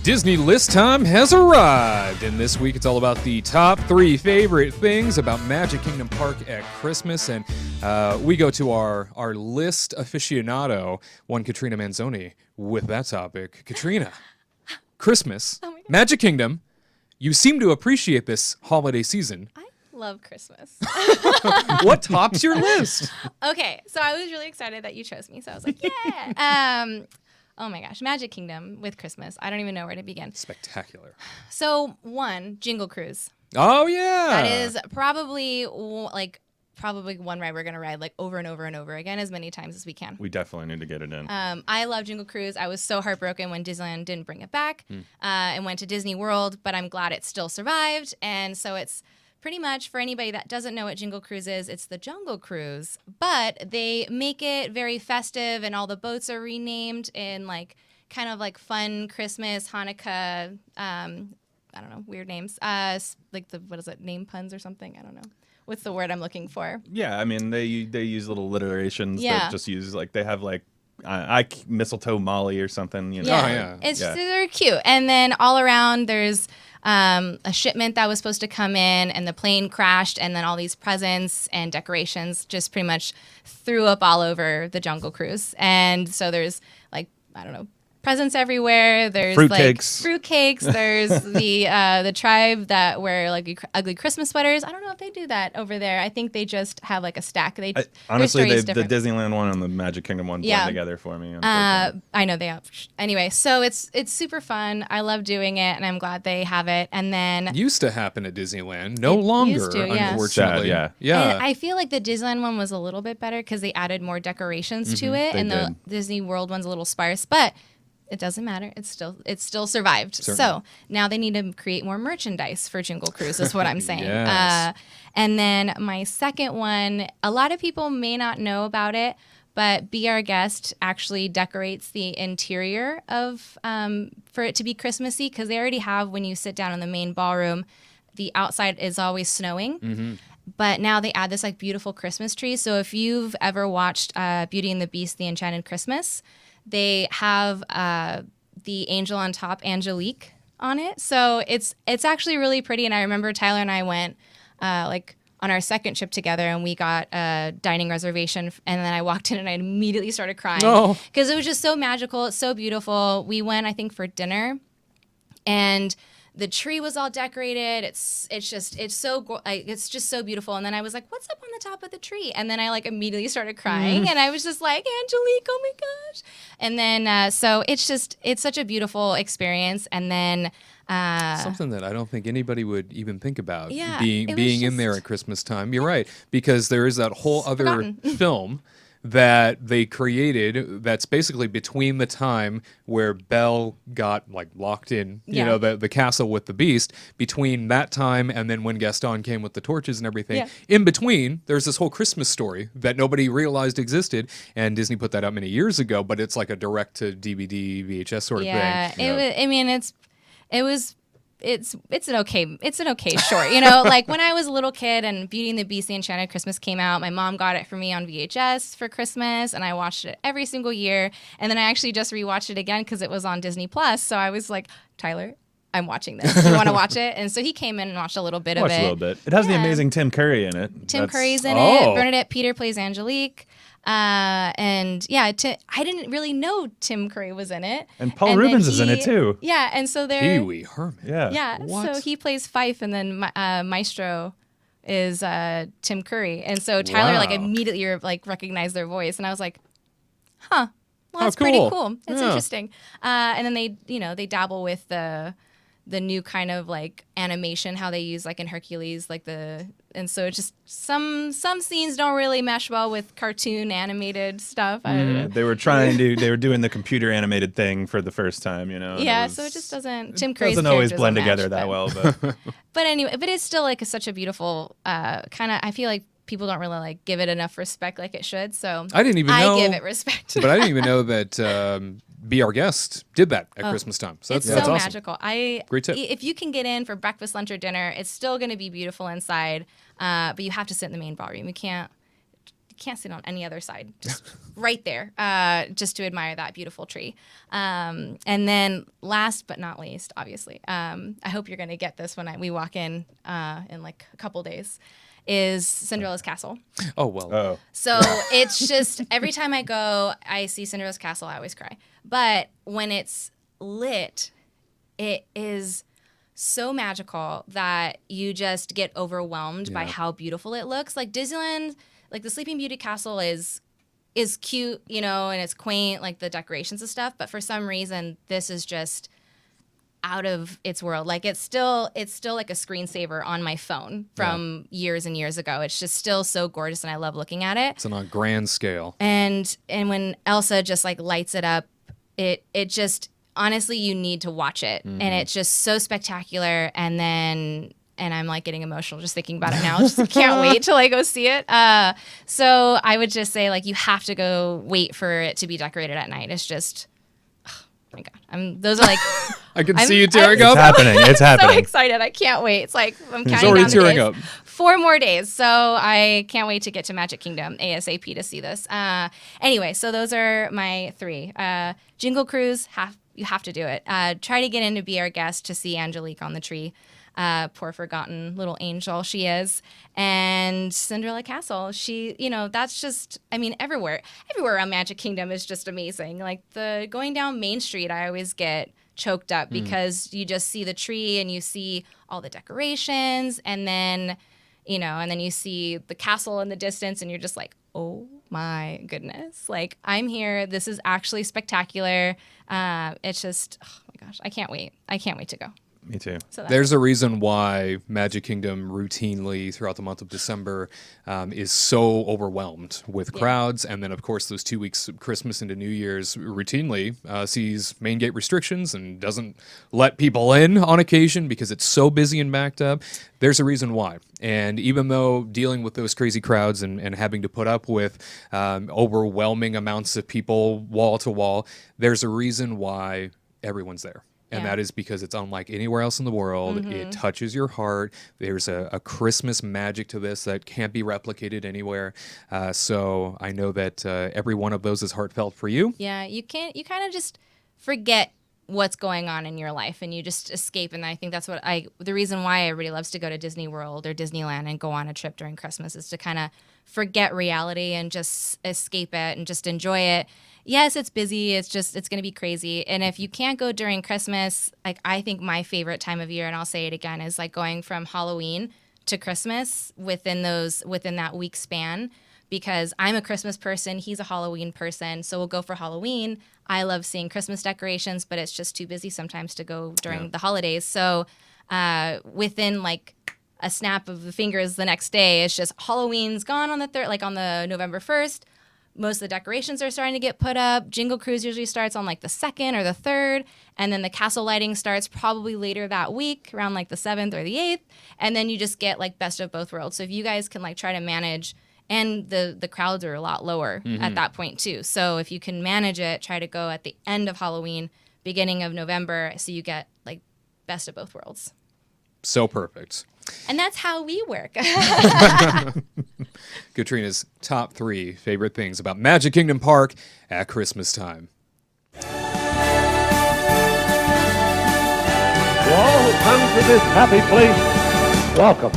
Disney list time has arrived, and this week it's all about the top 3 favorite things about Magic Kingdom Park at Christmas, and we go to our list aficionado, one Katrina Manzone, with that topic. Katrina, Christmas, Magic Kingdom, you seem to appreciate this holiday season. I love Christmas. What tops your list? Okay, so I was really excited that you chose me, so I was like, yeah. Oh my gosh, Magic Kingdom with Christmas. I don't even know where to begin. Spectacular. So, one, Jingle Cruise. Oh, yeah. That is probably one ride we're going to ride like over and over and over again as many times as we can. We definitely need to get it in. I love Jingle Cruise. I was so heartbroken when Disneyland didn't bring it back and went to Disney World, but I'm glad it still survived. And so it's pretty much, for anybody that doesn't know what Jingle Cruise is, it's the Jungle Cruise, but they make it very festive, and all the boats are renamed in like kind of like fun Christmas, Hanukkah, I don't know, weird names, like name puns or something? I don't know. What's the word I'm looking for? Yeah, I mean, they use little alliterations Yeah. that just use, like, they have, like, mistletoe Molly or something, you know. Yeah. Oh, yeah. They're cute. And then all around there's a shipment that was supposed to come in, and the plane crashed, and then all these presents and decorations just pretty much threw up all over the Jungle Cruise. And so there's, like, I don't know, presents everywhere. There's fruitcakes. There's the tribe that wear like ugly Christmas sweaters. I don't know if they do that over there. I think they just have like a stack. Honestly, the Disneyland one and the Magic Kingdom one blend together for me. I know they have. Anyway, so it's super fun. I love doing it, and I'm glad they have it. And then used to happen at Disneyland, no longer, unfortunately. Sad, yeah. And I feel like the Disneyland one was a little bit better because they added more decorations to it, and the Disney World one's a little sparse, but it doesn't matter. It's still survived. Certainly. So now they need to create more merchandise for Jingle Cruise is what I'm saying. Yes. And then my second one, a lot of people may not know about it, but Be Our Guest actually decorates the interior of for it to be Christmassy, because they already have, when you sit down in the main ballroom, the outside is always snowing. Mm-hmm. But now they add this like beautiful Christmas tree. So if you've ever watched Beauty and the Beast, The Enchanted Christmas, they have the angel on top, Angelique, on it. So it's actually really pretty. And I remember Tyler and I went on our second trip together, and we got a dining reservation. And then I walked in and I immediately started crying because it was just so magical. It's so beautiful. We went, I think, for dinner, and the tree was all decorated. It's just so beautiful. And then I was like, "What's up on the top of the tree?" And then I like immediately started crying, and I was just like, "Angelique, oh my gosh!" And then so it's such a beautiful experience. And then something that I don't think anybody would even think about Yeah, being in there at Christmas time. You're right, because there is that whole other film that they created that's basically between the time where Belle got like locked in, the castle with the Beast, between that time and then when Gaston came with the torches and everything. Yeah. In between, there's this whole Christmas story that nobody realized existed, and Disney put that out many years ago, but it's like a direct to DVD, VHS sort of thing. Yeah, it's an okay short. You know, like when I was a little kid and Beauty and the Beast, The Enchanted Christmas came out, my mom got it for me on VHS for Christmas, and I watched it every single year. And then I actually just rewatched it again because it was on Disney Plus. So I was like, Tyler, I'm watching this. You want to watch it? And so he came in and watched a little bit of it. A little bit. It has the amazing Tim Curry in it. Tim Curry's in it. Bernadette Peter plays Angelique. I didn't really know Tim Curry was in it. And Paul Rubens is in it too. Yeah, and so they're Pee-wee Herman. Yeah. Yeah, What? so he plays Fife, and then Maestro is Tim Curry. And so Tyler Wow. like immediately recognized their voice, and I was like, huh. Well, that's cool. pretty cool. It's Yeah. interesting. And then they dabble with the new kind of like animation, how they use like in Hercules, and so it's just some scenes don't really mesh well with cartoon animated stuff. I don't know. They were doing the computer animated thing for the first time, you know. Yeah, so it just doesn't. Tim Curry's doesn't always characters blend don't together match, that but- well, but But anyway, it's still like such a beautiful kind of. I feel like people don't really like give it enough respect like it should. So I didn't even know. I give it respect. But I didn't even know that Be Our Guest did that at Christmas time. So It's that's so awesome. magical. Great tip. If you can get in for breakfast, lunch, or dinner, it's still going to be beautiful inside. But you have to sit in the main ballroom. You can't can't sit on any other side, just right there, just to admire that beautiful tree. And then last but not least, obviously, I hope you're going to get this when we walk in like a couple days, is Cinderella's Castle. Oh, well. Oh. So it's just, every time I go, I see Cinderella's Castle, I always cry. But when it's lit, it is so magical that you just get overwhelmed by how beautiful it looks. Like Disneyland, like the Sleeping Beauty Castle is cute, you know, and it's quaint, like the decorations and stuff. But for some reason, this is just out of its world. Like it's still like a screensaver on my phone from years and years ago. It's just still so gorgeous, and I love looking at it. It's on a grand scale. And when Elsa just like lights it up, it just, honestly, you need to watch it. And it's just so spectacular. And I'm like getting emotional just thinking about it now. Just can't wait till I go see it. So I would just say, like, you have to go wait for it to be decorated at night. It's just, oh my God. Those are like, I can see you tearing It's up. happening. It's I'm so happening. excited. I can't wait. It's like I'm He's counting already down the tearing days. up. 4 more days. So I can't wait to get to Magic Kingdom ASAP to see this. Anyway, so those are my 3. Jingle Cruise, you have to do it. Try to get in to be our guest to see Angelique on the tree. Poor forgotten little angel she is. And Cinderella Castle, she, you know, that's just, I mean, everywhere around Magic Kingdom is just amazing. Like going down Main Street, I always get choked up because you just see the tree and you see all the decorations, and then you see the castle in the distance, and you're just like, oh my goodness, like, I'm here. This is actually spectacular. It's just, oh my gosh, I can't wait to go. Me too. So There's a reason why Magic Kingdom routinely throughout the month of December is so overwhelmed with crowds. And then, of course, those 2 weeks of Christmas into New Year's routinely sees main gate restrictions and doesn't let people in on occasion because it's so busy and backed up. There's a reason why. And even though dealing with those crazy crowds and having to put up with overwhelming amounts of people wall to wall, there's a reason why everyone's there. And that is because it's unlike anywhere else in the world. It touches your heart. There's a Christmas magic to this that can't be replicated anywhere. So I know that every one of those is heartfelt for you. Yeah, you kind of just forget what's going on in your life and you just escape. And I think that's the reason why everybody loves to go to Disney World or Disneyland and go on a trip during Christmas is to kind of forget reality and just escape it and just enjoy it. Yes, it's busy. It's going to be crazy. And if you can't go during Christmas, like, I think my favorite time of year, and I'll say it again, is like going from Halloween to Christmas within that week span, because I'm a Christmas person. He's a Halloween person. So we'll go for Halloween. I love seeing Christmas decorations, but it's just too busy sometimes to go during the holidays. So within like a snap of the fingers the next day, it's just Halloween's gone on the third, like on the November 1st. Most of the decorations are starting to get put up. Jingle Cruise usually starts on like the 2nd or the 3rd. And then the castle lighting starts probably later that week, around like the 7th or the 8th. And then you just get like best of both worlds. So if you guys can like try to manage, and the crowds are a lot lower at that point too. So if you can manage it, try to go at the end of Halloween, beginning of November, so you get like best of both worlds. So perfect. And that's how we work. Katrina's top 3 favorite things about Magic Kingdom Park at Christmas time. To all who come to this happy place, welcome.